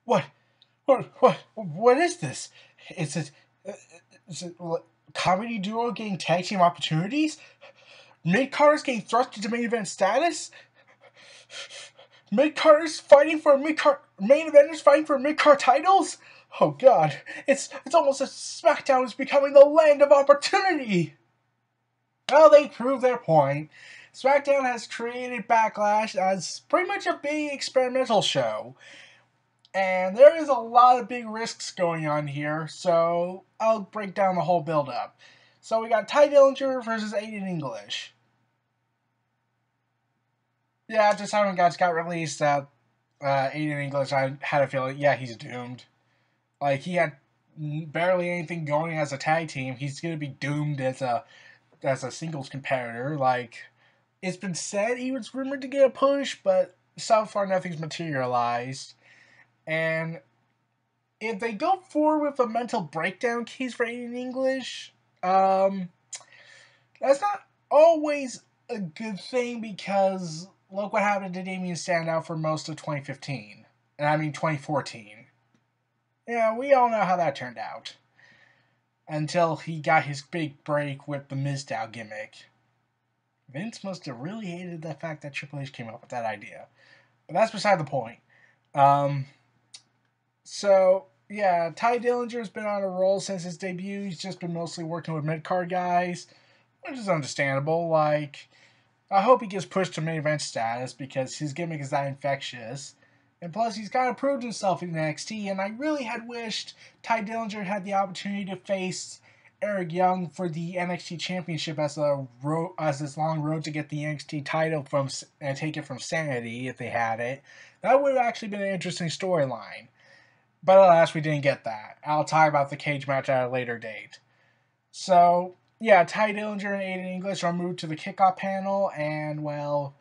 What? What is this? Is it, is it comedy duo getting tag team opportunities? Mid-carders getting thrust into main event status? Mid-carders fighting for main eventers fighting for mid-card titles? Oh god, it's almost as SmackDown is becoming the land of opportunity! Well, they proved their point. SmackDown has created Backlash as pretty much a big experimental show. And there is a lot of big risks going on here, so I'll break down the whole build-up. So we got Ty Dillinger versus Aiden English. Yeah, after Simon Gotch got released, Aiden English, I had a feeling, yeah, he's doomed. Like, he had barely anything going as a tag team. He's going to be doomed as a singles competitor. Like, it's been said he was rumored to get a push, but so far nothing's materialized. And if they go forward with a mental breakdown case for Aiden English, that's not always a good thing because look what happened to Damien Sandow for most of 2015. And I mean 2014. Yeah, we all know how that turned out. Until he got his big break with the Mizdow gimmick. Vince must have really hated the fact that Triple H came up with that idea. But that's beside the point. So, yeah, Ty Dillinger's been on a roll since his debut. He's just been mostly working with mid-card guys, which is understandable. Like, I hope he gets pushed to main event status because his gimmick is that infectious. And plus, he's kind of proved himself in NXT, and I really had wished Ty Dillinger had the opportunity to face Eric Young for the NXT Championship as this long road to get the NXT title and take it from Sanity if they had it. That would have actually been an interesting storyline. But alas, we didn't get that. I'll talk about the cage match at a later date. So, yeah, Ty Dillinger and Aiden English are moved to the kickoff panel, and, well,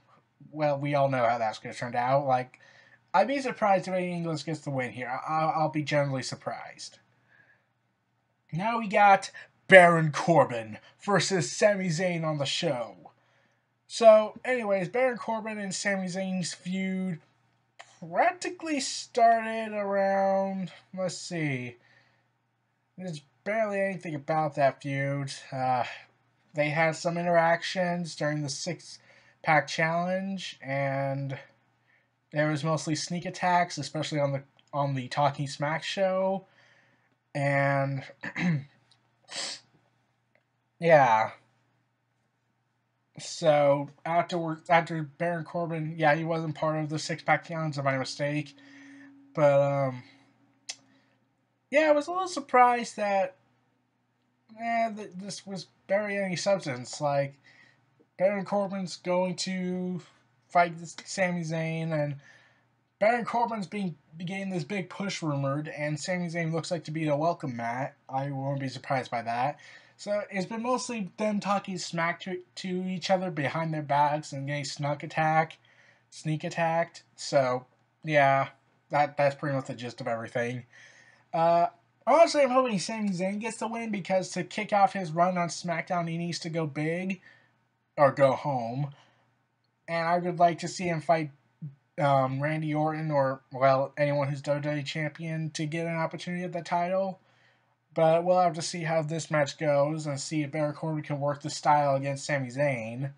we all know how that's going to turn out. Like, I'd be surprised if Aiden English gets the win here. I'll be generally surprised. Now we got Baron Corbin versus Sami Zayn on the show. So, anyways, Baron Corbin and Sami Zayn's feud practically started around, let's see, there's barely anything about that feud. They had some interactions during the six-pack challenge, and there was mostly sneak attacks, especially on the Talking Smack show, and yeah. So after Baron Corbin, yeah, he wasn't part of the six-pack challenge, my mistake. But yeah, I was a little surprised that this was barely any substance. Like, Baron Corbin's going to fight Sami Zayn, and Baron Corbin's getting this big push rumored, and Sami Zayn looks like to be a welcome mat. I won't be surprised by that. So it's been mostly them talking smack to each other behind their backs and getting sneak attacked. So yeah, that's pretty much the gist of everything. Honestly, I'm hoping Sami Zayn gets the win because to kick off his run on SmackDown, he needs to go big or go home. And I would like to see him fight Randy Orton or, well, anyone who's WWE champion to get an opportunity at the title. But we'll have to see how this match goes and see if Baron Corbin can work the style against Sami Zayn.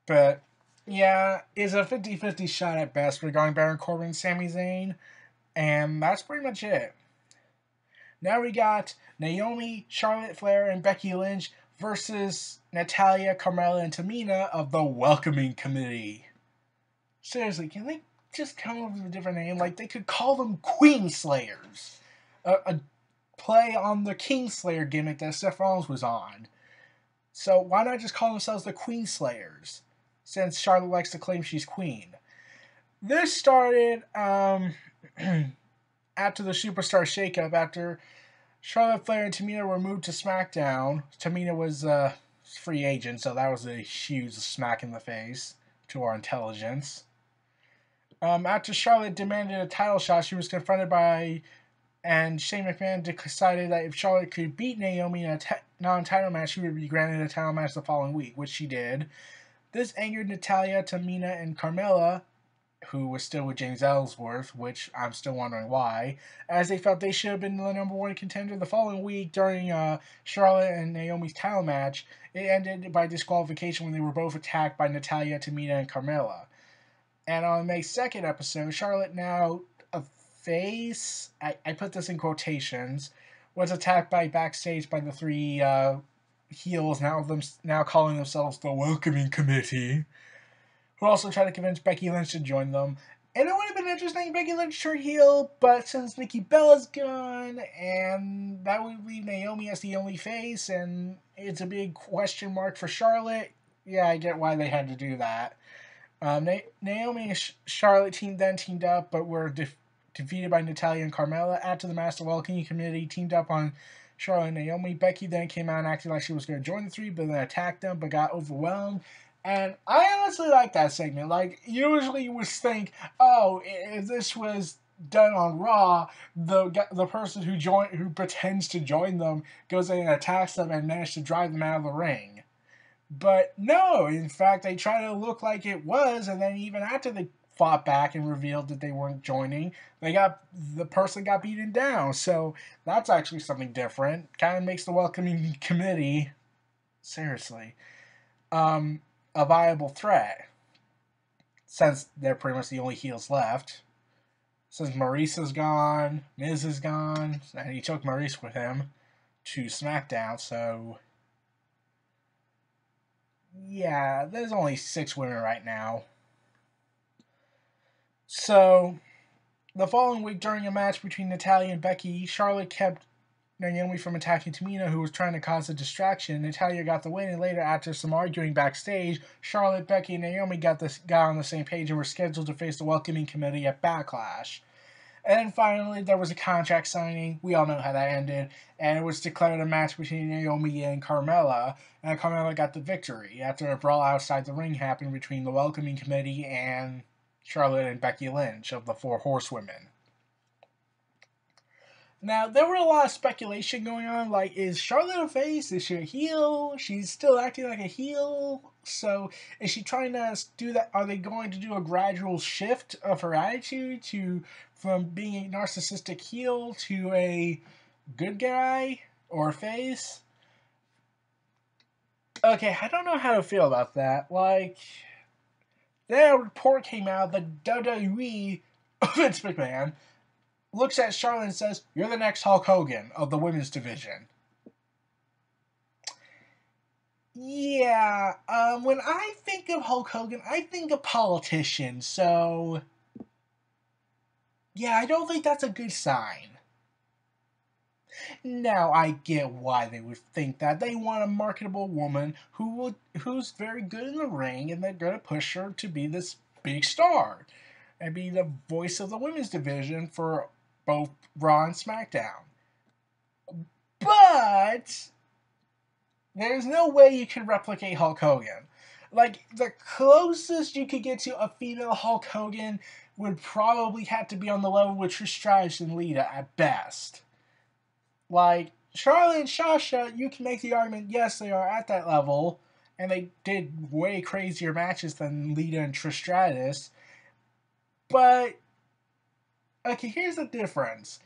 But, yeah, it's a 50-50 shot at best regarding Baron Corbin and Sami Zayn. And that's pretty much it. Now we got Naomi, Charlotte Flair, and Becky Lynch versus Natalya, Carmella, and Tamina of the Welcoming Committee. Seriously, can they just come up with a different name? Like, they could call them Queen Slayers. A play on the Kingslayer gimmick that Seth Rollins was on. So why not just call themselves the Queen Slayers? Since Charlotte likes to claim she's queen. This started after the Superstar shakeup, after Charlotte Flair and Tamina were moved to SmackDown. Tamina was a free agent, so that was a huge smack in the face to our intelligence. After Charlotte demanded a title shot, she was confronted by, and Shane McMahon decided that if Charlotte could beat Naomi in a non-title match, she would be granted a title match the following week, which she did. This angered Natalya, Tamina, and Carmella, who was still with James Ellsworth, which I'm still wondering why, as they felt they should have been the number one contender the following week during Charlotte and Naomi's title match. It ended by disqualification when they were both attacked by Natalya, Tamina, and Carmella. And on May 2nd episode, Charlotte, now a face, I put this in quotations, was attacked backstage by the three heels, now calling themselves the Welcoming Committee, who also tried to convince Becky Lynch to join them. And it would have been interesting if Becky Lynch turned heel, but since Nikki Bella's gone, and that would leave Naomi as the only face, and it's a big question mark for Charlotte, yeah, I get why they had to do that. Naomi and Charlotte teamed up, but were defeated by Natalya and Carmella. After the Master Welcoming Committee teamed up on Charlotte and Naomi, Becky then came out and acted like she was going to join the three, but then attacked them, but got overwhelmed. And I honestly like that segment. Like, usually you would think, oh, if this was done on Raw, the person who pretends to join them goes in and attacks them and manages to drive them out of the ring. But no, in fact, they try to look like it was, and then even after they fought back and revealed that they weren't joining, the person got beaten down. So that's actually something different. Kind of makes the Welcoming Committee, seriously, a viable threat, since they're pretty much the only heels left. Since Maurice is gone, Miz is gone, and he took Maurice with him to SmackDown, so yeah, there's only 6 women right now. So, the following week during a match between Natalya and Becky, Charlotte kept Naomi from attacking Tamina, who was trying to cause a distraction. Natalya got the win, and later, after some arguing backstage, Charlotte, Becky, and Naomi got on the same page and were scheduled to face the Welcoming Committee at Backlash. And then finally, there was a contract signing. We all know how that ended. And it was declared a match between Naomi and Carmella. And Carmella got the victory after a brawl outside the ring happened between the Welcoming Committee and Charlotte and Becky Lynch of the Four Horsewomen. Now, there were a lot of speculation going on, like, is Charlotte a face? Is she a heel? She's still acting like a heel. So, is she trying to do that? Are they going to do a gradual shift of her attitude from being a narcissistic heel to a good guy or a face? Okay, I don't know how to feel about that. Like, then a report came out that WWE, Vince McMahon, looks at Charlotte and says, "You're the next Hulk Hogan of the women's division." Yeah, when I think of Hulk Hogan, I think of politicians, so yeah, I don't think that's a good sign. Now, I get why they would think that. They want a marketable woman who's very good in the ring, and they're going to push her to be this big star and be the voice of the women's division for both Raw and SmackDown. But there's no way you can replicate Hulk Hogan. Like, the closest you could get to a female Hulk Hogan would probably have to be on the level with Trish Stratus and Lita at best. Like, Charlotte and Sasha, you can make the argument, yes, they are at that level, and they did way crazier matches than Lita and Trish Stratus. But, okay, here's the difference.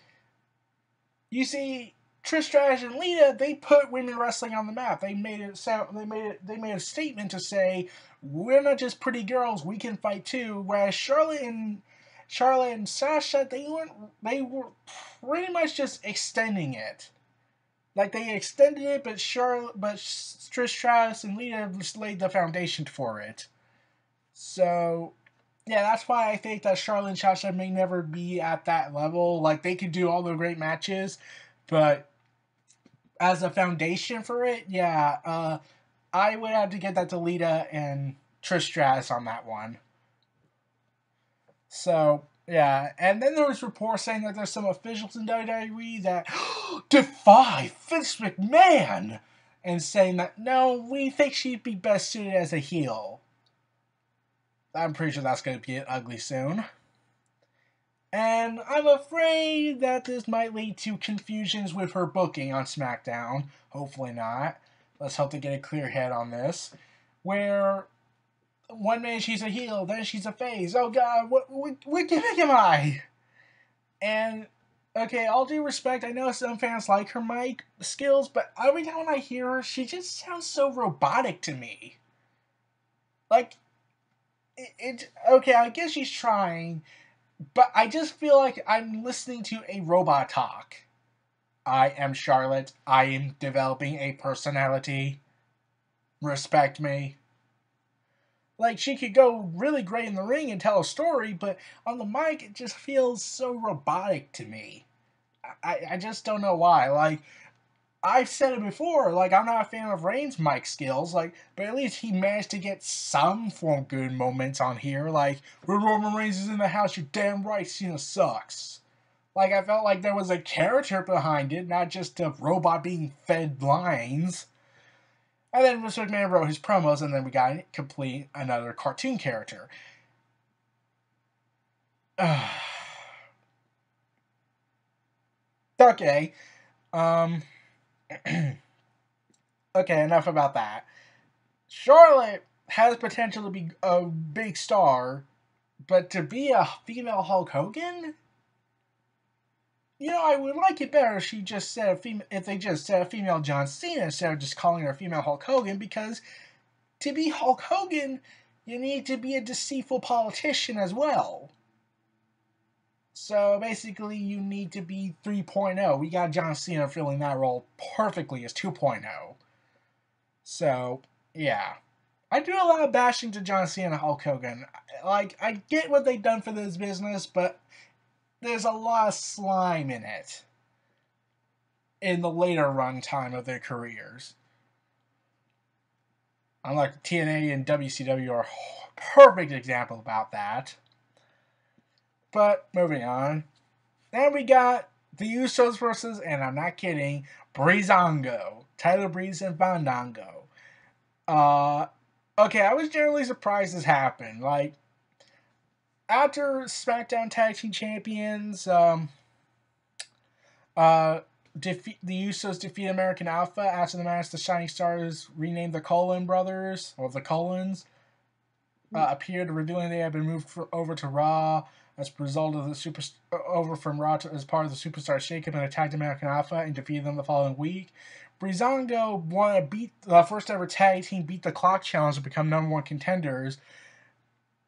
You see, Trish Stratus and Lita, they put women wrestling on the map. They made a statement to say, we're not just pretty girls, we can fight too. Whereas Charlotte and Sasha, they were pretty much just extending it. Like, they extended it, but Trish Stratus and Lita just laid the foundation for it. So, yeah, that's why I think that Charlotte and Sasha may never be at that level. Like, they could do all the great matches, but as a foundation for it, yeah, I would have to get that to Lita and Trish Stratus on that one. So, yeah, and then there was reports saying that there's some officials in WWE that defy Vince McMahon and saying that, no, we think she'd be best suited as a heel. I'm pretty sure that's going to get ugly soon. And I'm afraid that this might lead to confusions with her booking on SmackDown. Hopefully not. Let's hope they get a clear head on this. Where one minute she's a heel, then she's a face. Oh God, what gimmick am I? And okay, all due respect, I know some fans like her mic skills, but every time I hear her, she just sounds so robotic to me. Like, okay, I guess she's trying, but I just feel like I'm listening to a robot talk. I am Charlotte. I am developing a personality. Respect me. Like, she could go really great in the ring and tell a story, but on the mic, it just feels so robotic to me. I just don't know why. Like, I've said it before, like, I'm not a fan of Reigns' mic skills, like, but at least he managed to get some form good moments on here, like, when Roman Reigns is in the house, you're damn right Cena sucks. Like, I felt like there was a character behind it, not just a robot being fed lines. And then Mr. McMahon wrote his promos, and then we got complete another cartoon character. Okay. Okay, enough about that. Charlotte has potential to be a big star, but to be a female Hulk Hogan? You know, I would like it better if she just said if they just said a female John Cena instead of just calling her a female Hulk Hogan, because to be Hulk Hogan, you need to be a deceitful politician as well. So basically, you need to be 3.0. We got John Cena filling that role perfectly as 2.0. So, yeah. I do a lot of bashing to John Cena and Hulk Hogan. Like, I get what they've done for this business, but there's a lot of slime in it in the later run time of their careers. Unlike TNA and WCW are a perfect example about that. But moving on. Then we got the Usos versus, and I'm not kidding, Breezango. Tyler Breeze and Fandango. Okay, I was generally surprised this happened. Like, after SmackDown Tag Team Champions, the Usos defeat American Alpha. After the match, the Shining Stars, renamed the Cullen Brothers, or the Cullens, appeared, revealing they had been moved over to Raw as a result of the over from Raw as part of the Superstar Shakeup, and attacked American Alpha and defeated them the following week. Breezango won a beat the first ever tag team beat the clock challenge to become #1 contenders.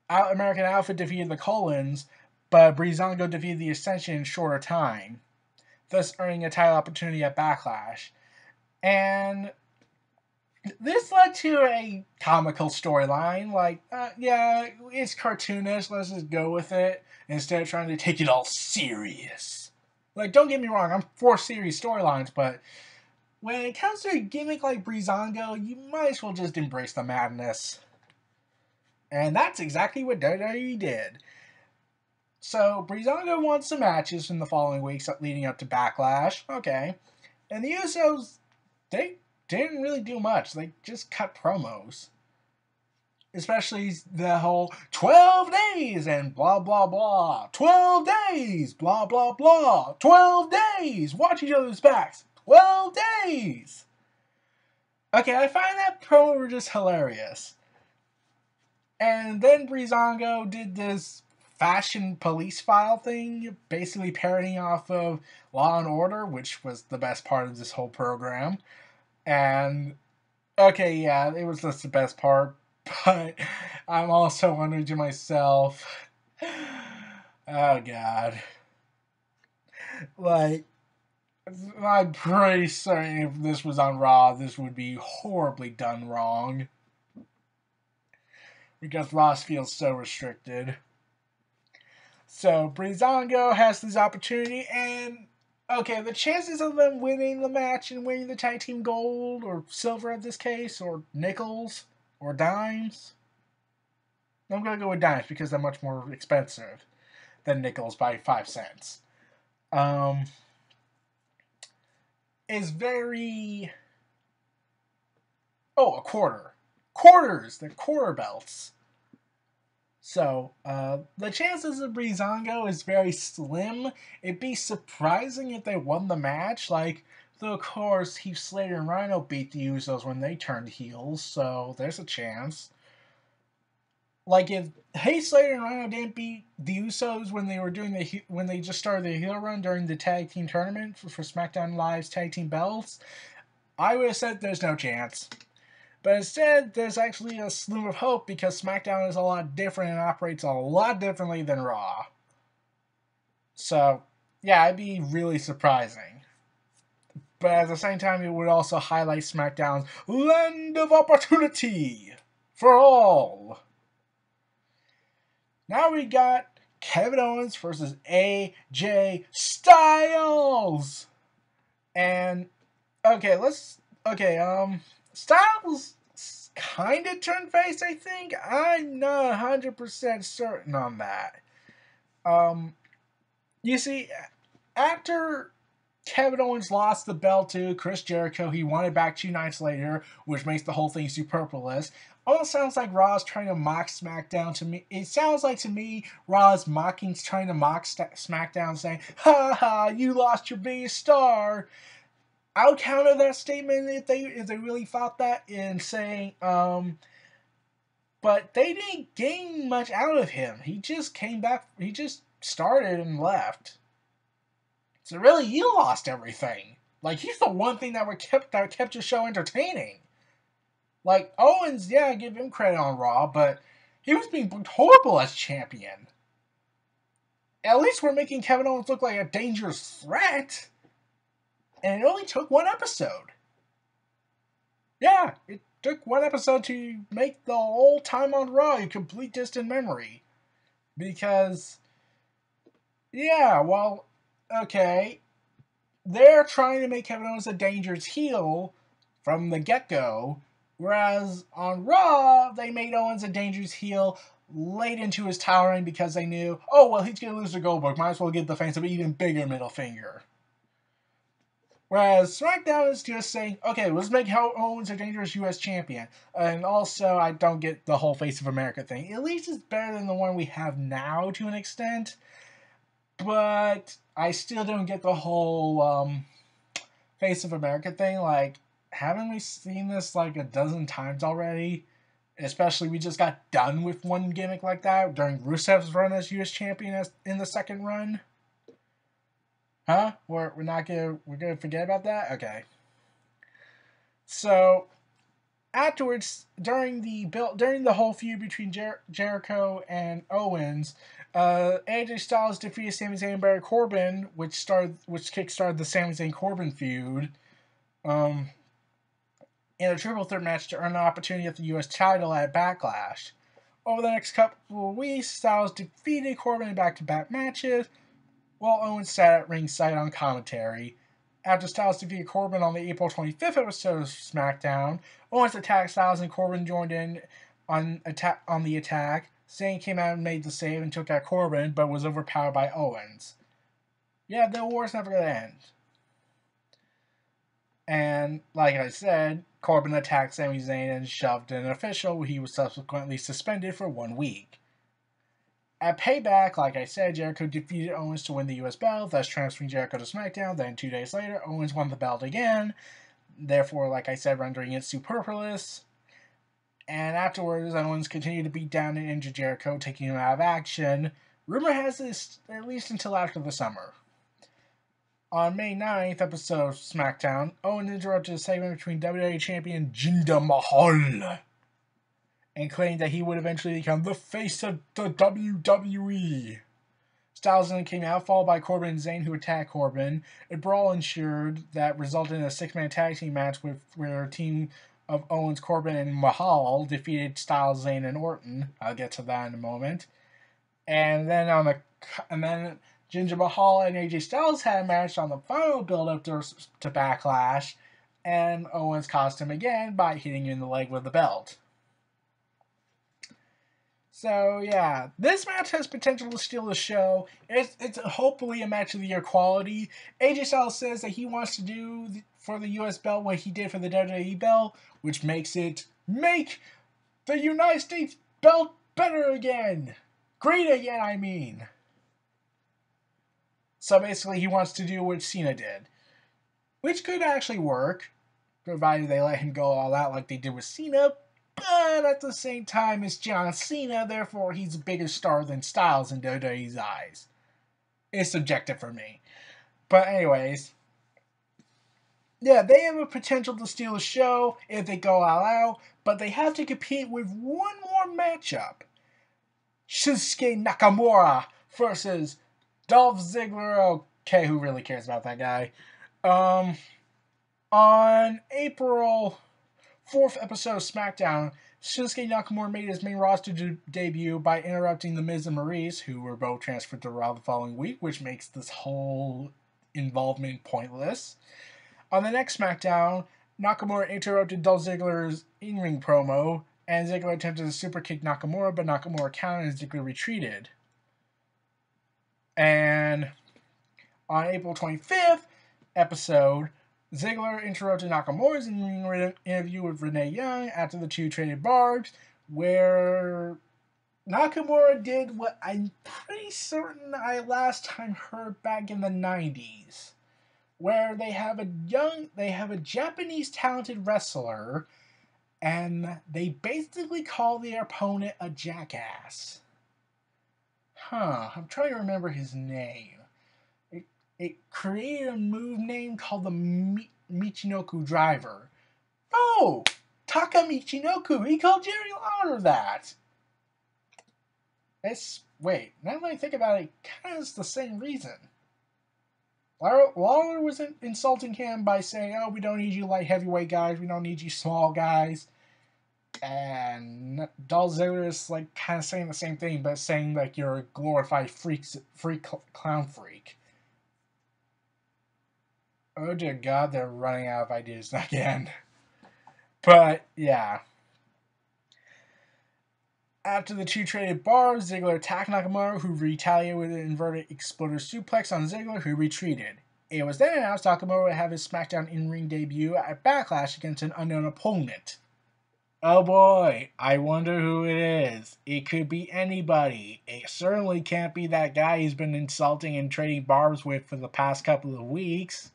American Alpha defeated the Cullens, but Breezango defeated the Ascension in shorter time, thus earning a title opportunity at Backlash. And this led to a comical storyline. Like, yeah, it's cartoonish, let's just go with it, instead of trying to take it all serious. Like, don't get me wrong, I'm for serious storylines, but when it comes to a gimmick like Breezango, you might as well just embrace the madness. And that's exactly what WWE did. So, Breezango won some matches in the following weeks leading up to Backlash. Okay. And the Usos, they didn't really do much. They just cut promos. Especially the whole 12 days and blah, blah, blah. 12 days, blah, blah, blah. 12 days, watch each other's backs. 12 days. Okay, I find that promo just hilarious. And then Breezango did this fashion police file thing, basically parodying off of Law and Order, which was the best part of this whole program. And, okay, yeah, it was just the best part, but I'm also wondering to myself, oh God. Like, I'm pretty certain if this was on Raw, this would be horribly done wrong. Because Ross feels so restricted. So, Breezango has this opportunity, and okay, the chances of them winning the match and winning the tag team gold, or silver in this case, or nickels, or dimes. I'm going to go with dimes because they're much more expensive than nickels by 5 cents. Is very... Oh, a quarter. Quarters! They're quarter belts. So, the chances of Breezango is very slim. It'd be surprising if they won the match. Like, though, of course, Heath Slater and Rhino beat the Usos when they turned heels, so there's a chance. Like if Heath Slater and Rhino didn't beat the Usos when they were doing when they just started the heel run during the tag team tournament for SmackDown Live's tag team belts, I would have said there's no chance. But instead, there's actually a slim of hope because SmackDown is a lot different and operates a lot differently than Raw. So, yeah, it'd be really surprising. But at the same time, it would also highlight SmackDown's land of opportunity for all. Now we got Kevin Owens versus AJ Styles. And Styles kind of turned face, I think. I'm not 100% certain on that. You see, after Kevin Owens lost the belt to Chris Jericho, he won it back 2 nights later, which makes the whole thing superfluous. Almost sounds like Raw's trying to mock SmackDown to me. It sounds like to me Raw's trying to mock SmackDown, saying, "Ha ha, you lost your biggest star." I would counter that statement if they really thought that in saying, but they didn't gain much out of him. He just came back. He just started and left. So really, you lost everything. Like he's the one thing that kept your show entertaining. Like Owens, yeah, I give him credit on Raw, but he was being booked horrible as champion. At least we're making Kevin Owens look like a dangerous threat. And it only took 1 episode. Yeah, it took 1 episode to make the whole time on Raw a complete distant memory. Because, yeah, well, okay, they're trying to make Kevin Owens a dangerous heel from the get-go, whereas on Raw, they made Owens a dangerous heel late into his title reign because they knew, oh, well, he's going to lose to Goldberg, might as well give the fans an even bigger middle finger. Whereas SmackDown is just saying, okay, let's make Owens a dangerous U.S. champion. And also, I don't get the whole Face of America thing. At least it's better than the one we have now to an extent. But I still don't get the whole Face of America thing. Like, haven't we seen this like a dozen times already? Especially, we just got done with one gimmick like that during Rusev's run as U.S. champion in the second run. Huh? We're gonna forget about that? Okay. So afterwards, during the whole feud between Jericho and Owens, AJ Styles defeated Sami Zayn and Baron Corbin, which kickstarted the Sami Zayn Corbin feud, in a triple threat match to earn an opportunity at the U.S. title at Backlash. Over the next couple of weeks, Styles defeated Corbin in back-to-back matches, while Owens sat at ringside on commentary. After Styles defeated Corbin on the April 25th episode of SmackDown, Owens attacked Styles and Corbin joined in on the attack. Zayn came out and made the save and took out Corbin, but was overpowered by Owens. Yeah, the war's never going to end. And, like I said, Corbin attacked Sami Zayn and shoved an official. He was subsequently suspended for 1 week. At Payback, like I said, Jericho defeated Owens to win the U.S. belt, thus transferring Jericho to SmackDown. Then 2 days later, Owens won the belt again, therefore, like I said, rendering it superfluous. And afterwards, Owens continued to beat down and injure Jericho, taking him out of action. Rumor has this at least until after the summer. On May 9th episode of SmackDown, Owens interrupted a segment between WWE Champion Jinder Mahal and claimed that he would eventually become the face of the WWE. Styles then came out, followed by Corbin and Zayn, who attacked Corbin. A brawl ensued that resulted in a 6-man tag team match where a team of Owens, Corbin, and Mahal defeated Styles, Zayn, and Orton. I'll get to that in a moment. And then Jinder Mahal and AJ Styles had a match on the final build-up to Backlash, and Owens cost him again by hitting him in the leg with the belt. So, yeah, this match has potential to steal the show. It's hopefully a match of the year quality. AJ Styles says that he wants to do for the U.S. belt what he did for the WWE belt, which makes it make the United States belt better again. Great again, I mean. So basically, he wants to do what Cena did, which could actually work, provided they let him go all out like they did with Cena. but at the same time, it's John Cena, therefore he's a bigger star than Styles in WWE's eyes. It's subjective for me. But anyways, yeah, they have a potential to steal the show if they go all out, but they have to compete with one more matchup. Shinsuke Nakamura versus Dolph Ziggler. Okay, who really cares about that guy? On April 4th episode of SmackDown, Shinsuke Nakamura made his main roster debut by interrupting The Miz and Maurice, who were both transferred to Raw the following week, which makes this whole involvement pointless. On the next SmackDown, Nakamura interrupted Dolph Ziggler's in-ring promo, and Ziggler attempted to super kick Nakamura, but Nakamura countered and Ziggler retreated. And on April 25th episode, Ziggler interrupted Nakamura's in-ring interview with Renee Young after the two traded barbs, where Nakamura did what I'm pretty certain I last time heard back in the 90s, where they have a Japanese talented wrestler, and they basically call their opponent a jackass. I'm trying to remember his name. It created a move name called the Michinoku Driver. Oh! Taka Michinoku! He called Jerry Lawler that! Wait, now that I think about it, it kind of is the same reason. Lawler was insulting him by saying, oh, we don't need you light heavyweight guys, we don't need you small guys. And Dolph Ziggler is like kind of saying the same thing, but saying like you're a glorified clown freak. Oh dear God, they're running out of ideas again. But yeah. After the two traded barbs, Ziggler attacked Nakamura, who retaliated with an inverted exploder suplex on Ziggler, who retreated. It was then announced Nakamura would have his SmackDown in-ring debut at Backlash against an unknown opponent. Oh boy, I wonder who it is. It could be anybody. It certainly can't be that guy he's been insulting and trading barbs with for the past couple of weeks.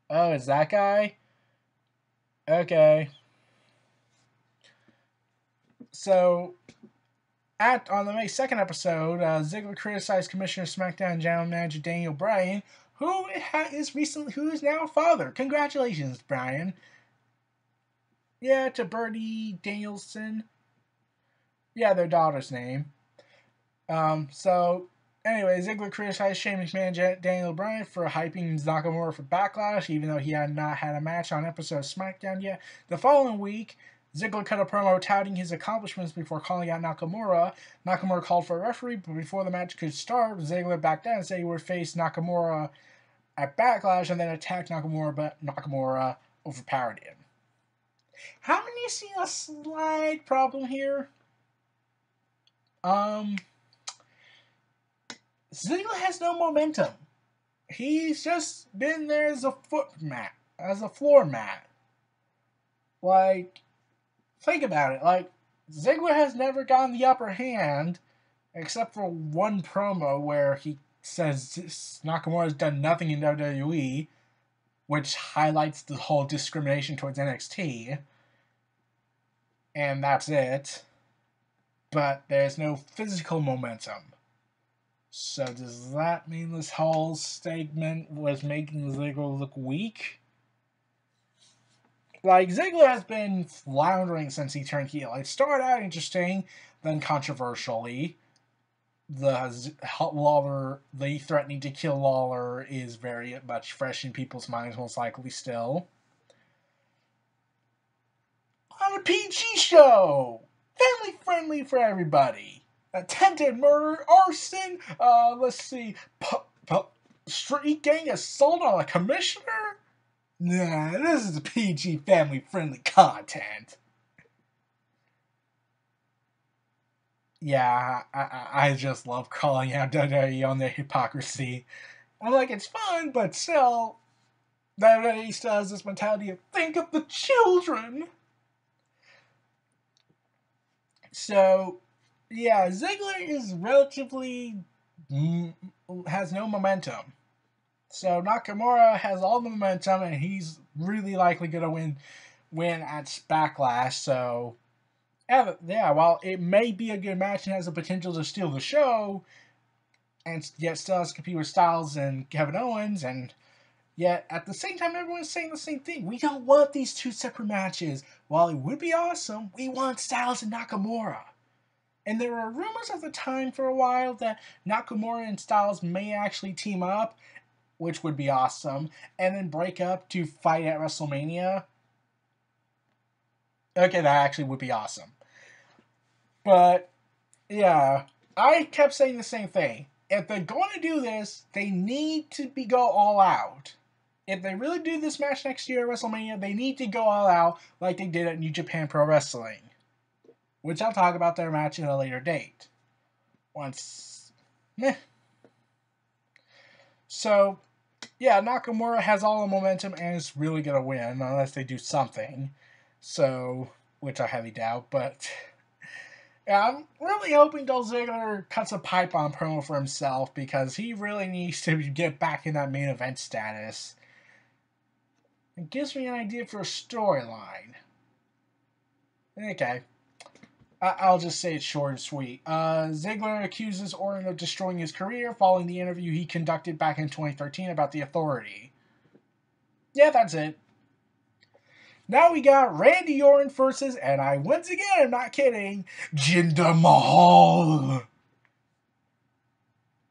Oh, it's that guy? Okay. So, on the May 2nd episode, Ziggler criticized Commissioner of SmackDown General Manager Daniel Bryan, who is now a father. Congratulations, Bryan. Yeah, to Birdie Danielson. Yeah, their daughter's name. Anyway, Ziggler criticized Shane McMahon Daniel Bryan for hyping Nakamura for Backlash, even though he had not had a match on episode of SmackDown yet. The following week, Ziggler cut a promo touting his accomplishments before calling out Nakamura. Nakamura called for a referee, but before the match could start, Ziggler backed down and said he would face Nakamura at Backlash and then attack Nakamura, but Nakamura overpowered him. How many see a slight problem here? Ziggler has no momentum. He's just been there as a floor mat. Like, think about it. Like, Ziggler has never gotten the upper hand, except for one promo where he says Nakamura's done nothing in WWE, which highlights the whole discrimination towards NXT. And that's it. But there's no physical momentum. So does that mean this whole statement was making Ziggler look weak? Like, Ziggler has been floundering since he turned heel. It started out interesting, then controversially. The threatening to kill Lawler is very much fresh in people's minds, most likely still. On a PG show! Family friendly for everybody. Attempted murder, arson, street gang assault on a commissioner? Nah, this is PG family-friendly content. Yeah, I just love calling out WWE on their hypocrisy. I'm like, it's fun, but still, WWE still has this mentality of, think of the children! So, yeah, Ziggler is has no momentum. So Nakamura has all the momentum, and he's really likely going to win win at Backlash. So, yeah, while it may be a good match and has the potential to steal the show, and yet still has to compete with Styles and Kevin Owens, and yet at the same time, everyone's saying the same thing. We don't want these two separate matches. While it would be awesome, we want Styles and Nakamura. And there were rumors at the time for a while that Nakamura and Styles may actually team up, which would be awesome, and then break up to fight at WrestleMania. Okay, that actually would be awesome. But, yeah, I kept saying the same thing. If they're going to do this, they need to go all out. If they really do this match next year at WrestleMania, they need to go all out like they did at New Japan Pro Wrestling. Which I'll talk about their match at a later date. So, yeah, Nakamura has all the momentum and is really going to win unless they do something. So, which I highly doubt, but yeah, I'm really hoping Dolph Ziggler cuts a pipe on promo for himself because he really needs to get back in that main event status. It gives me an idea for a storyline. Okay. I'll just say it short and sweet. Ziggler accuses Orton of destroying his career following the interview he conducted back in 2013 about the Authority. Yeah, that's it. Now we got Randy Orton versus, and I once again am not kidding, Jinder Mahal.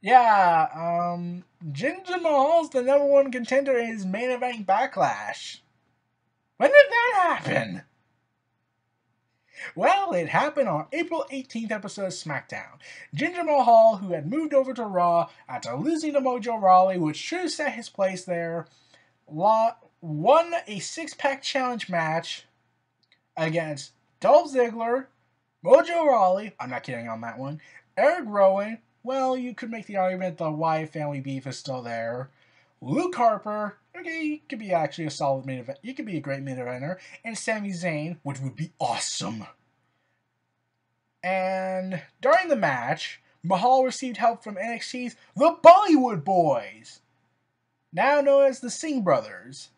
Yeah, Jinder Mahal's the #1 contender in his main event Backlash. When did that happen? Well, it happened on April 18th episode of SmackDown. Jinder Mahal, who had moved over to Raw after losing to Mojo Rawley, which should have set his place there, won a 6-pack challenge match against Dolph Ziggler, Mojo Rawley, I'm not kidding on that one, Eric Rowan, well, you could make the argument the Wyatt family beef is still there, Luke Harper, okay, he could be actually a solid main event, he could be a great main eventer, and Sami Zayn, which would be awesome. And during the match, Mahal received help from NXT's The Bollywood Boys, now known as the Singh Brothers.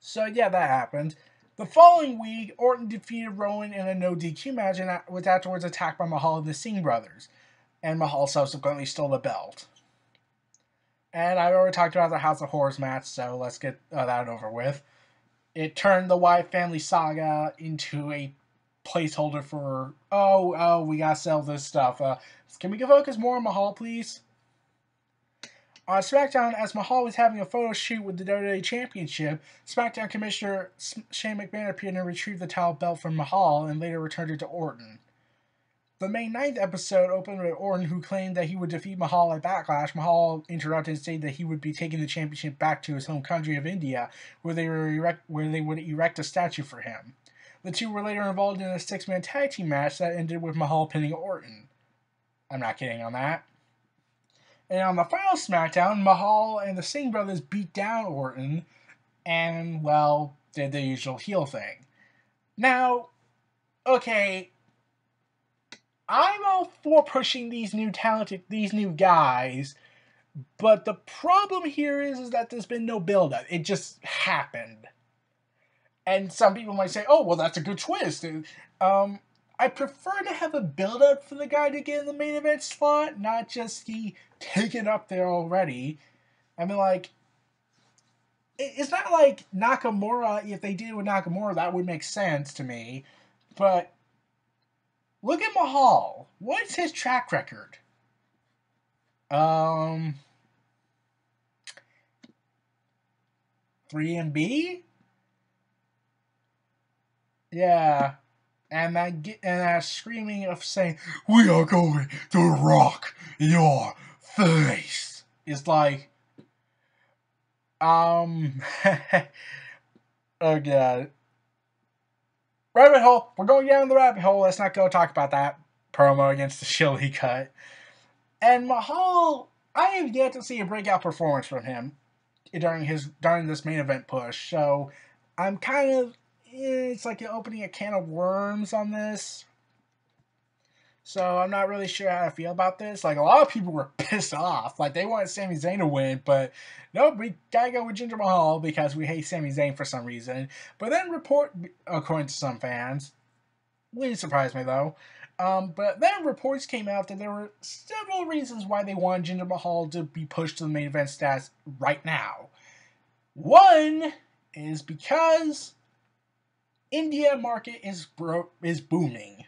So yeah, that happened. The following week, Orton defeated Rowan in a no DQ match and was afterwards attacked by Mahal and the Singh Brothers. And Mahal subsequently stole the belt. And I've already talked about the House of Horrors match, so let's get that over with. It turned the Wyatt family saga into a placeholder for, we gotta sell this stuff. Can we focus more on Mahal, please? On SmackDown, as Mahal was having a photo shoot with the WWE Championship, SmackDown Commissioner Shane McMahon appeared and retrieved the title belt from Mahal and later returned it to Orton. The May 9th episode opened with Orton, who claimed that he would defeat Mahal at Backlash. Mahal interrupted and stated that he would be taking the championship back to his home country of India, where they would erect a statue for him. The two were later involved in a 6-man tag team match that ended with Mahal pinning Orton. I'm not kidding on that. And on the final SmackDown, Mahal and the Singh brothers beat down Orton and, well, did the usual heel thing. Now, okay, I'm all for pushing these new guys, but the problem here is that there's been no build-up. It just happened. And some people might say, oh, well, that's a good twist. I prefer to have a build-up for the guy to get in the main event slot, not just he taken up there already. I mean, like, it's not like Nakamura, if they did it with Nakamura, that would make sense to me. But look at Mahal. What's his track record? 3MB? Yeah. And that screaming of saying, we are going to rock your face, is like, oh god. Rabbit hole. We're going down the rabbit hole. Let's not go talk about that promo against the Shield he cut. And Mahal, I have yet to see a breakout performance from him during this main event push. So I'm kind of, it's like you're opening a can of worms on this. So I'm not really sure how to feel about this. Like, a lot of people were pissed off. Like, they wanted Sami Zayn to win, but nope, we gotta go with Jinder Mahal because we hate Sami Zayn for some reason. But then according to some fans, really surprised me though. But then reports came out that there were several reasons why they wanted Jinder Mahal to be pushed to the main event status right now. One is because India market is booming.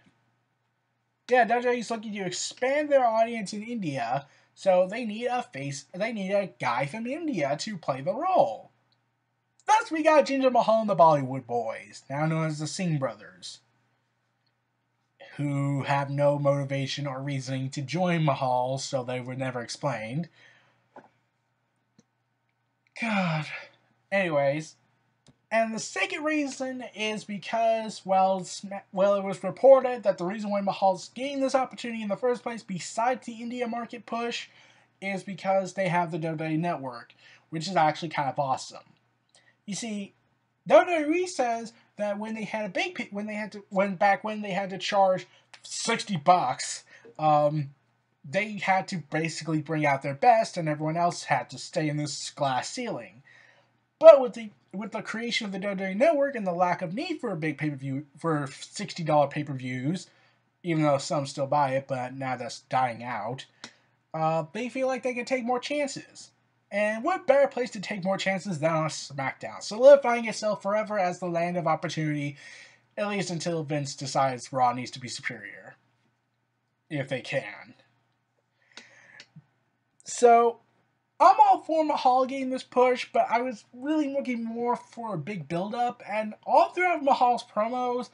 Yeah, WWE's looking to expand their audience in India, so they need a guy from India to play the role. Thus, we got Jinder Mahal and the Bollywood Boys, now known as the Singh Brothers, who have no motivation or reasoning to join Mahal, so they were never explained. God. Anyways, and the second reason is because, well, it was reported that the reason why Mahal's getting this opportunity in the first place, besides the India market push, is because they have the WWE Network, which is actually kind of awesome. You see, WWE says that when they had they had to charge $60, they had to basically bring out their best, and everyone else had to stay in this glass ceiling. But with the creation of the WWE Network and the lack of need for a big pay-per-view for $60 pay-per-views, even though some still buy it, but now that's dying out, they feel like they can take more chances. And what better place to take more chances than on SmackDown, solidifying itself forever as the land of opportunity, at least until Vince decides Raw needs to be superior. If they can. So, I'm all for Mahal getting this push, but I was really looking more for a big build-up, and all throughout Mahal's promos,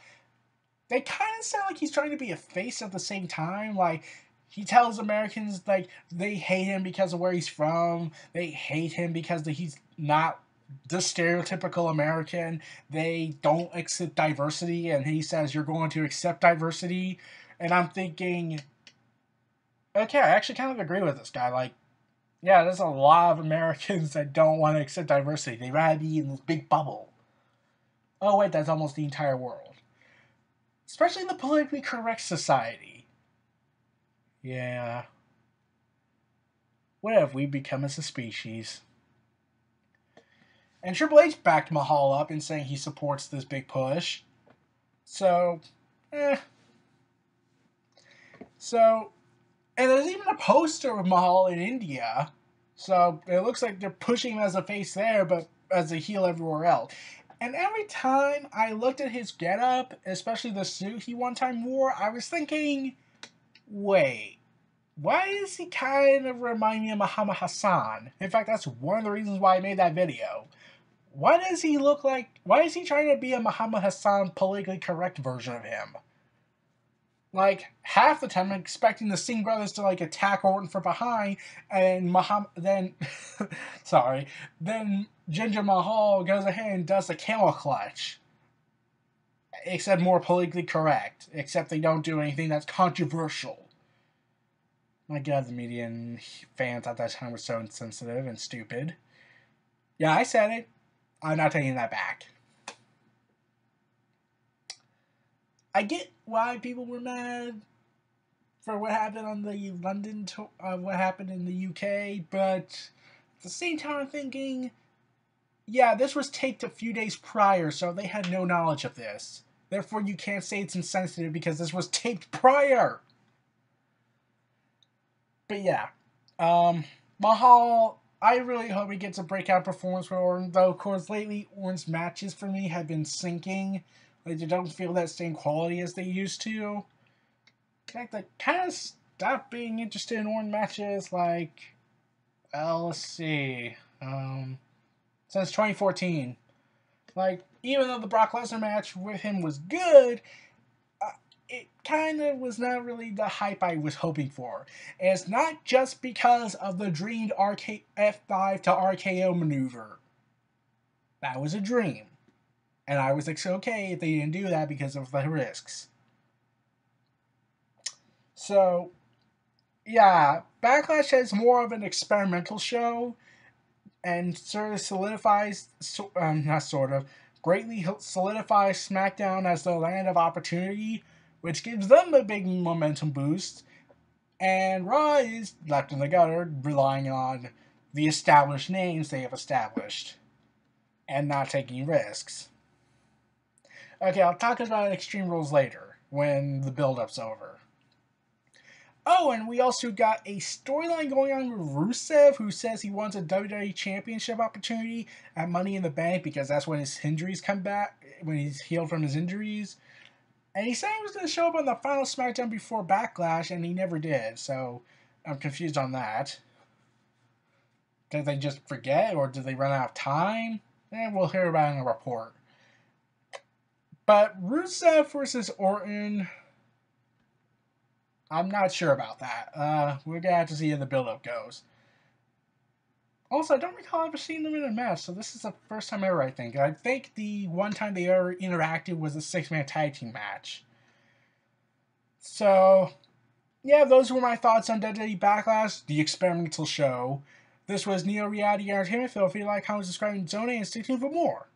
they kind of sound like he's trying to be a face at the same time. Like, he tells Americans, like, they hate him because of where he's from, they hate him because he's not the stereotypical American, they don't accept diversity, and he says, you're going to accept diversity, and I'm thinking, okay, I actually kind of agree with this guy, like, yeah, there's a lot of Americans that don't want to accept diversity. They'd rather be in this big bubble. Oh, wait, that's almost the entire world. Especially in the politically correct society. Yeah. What have we become as a species? And Triple H backed Mahal up in saying he supports this big push. So, So, and there's even a poster of Mahal in India. So it looks like they're pushing him as a face there, but as a heel everywhere else. And every time I looked at his getup, especially the suit he one time wore, I was thinking, wait, why does he kind of remind me of Muhammad Hassan? In fact, that's one of the reasons why I made that video. Why is he trying to be a Muhammad Hassan politically correct version of him? Like, half the time I'm expecting the Singh brothers to, like, attack Orton from behind, and then Jinder Mahal goes ahead and does the camel clutch. Except more politically correct. Except they don't do anything that's controversial. My god, the media and fans at that time were so insensitive and stupid. Yeah, I said it. I'm not taking that back. I get why people were mad for what happened on the London tour, what happened in the UK, but at the same time I'm thinking, yeah, this was taped a few days prior, so they had no knowledge of this. Therefore, you can't say it's insensitive because this was taped prior. But yeah, Mahal, I really hope he gets a breakout performance for Orton, though, of course, lately, Orton's matches for me have been sinking. Like, they don't feel that same quality as they used to. In fact, I kind of stopped being interested in Orton matches, like, well, let's see, since 2014. Like, even though the Brock Lesnar match with him was good, it kind of was not really the hype I was hoping for. And it's not just because of the dreamed F5 to RKO maneuver. That was a dream. And I was okay if they didn't do that because of the risks. So, yeah, Backlash has more of an experimental show and sort of solidifies, greatly solidifies SmackDown as the land of opportunity, which gives them a big momentum boost. And Raw is left in the gutter, relying on the established names they have established and not taking risks. Okay, I'll talk about Extreme Rules later, when the build-up's over. Oh, and we also got a storyline going on with Rusev, who says he wants a WWE Championship opportunity at Money in the Bank because that's when his injuries come back, when he's healed from his injuries. And he said he was going to show up on the final SmackDown before Backlash, and he never did, so I'm confused on that. Did they just forget, or did they run out of time? We'll hear about it in a report. But Rusev versus Orton, I'm not sure about that. We're going to have to see how the build-up goes. Also, I don't recall ever seeing them in a match, so this is the first time ever, I think. I think the one time they ever interacted was a 6-man tag team match. So, yeah, those were my thoughts on WWE Backlash, the experimental show. This was Neo Reality Entertainment. Feel free to like, comment, subscribe, and donate, and stay tuned for more.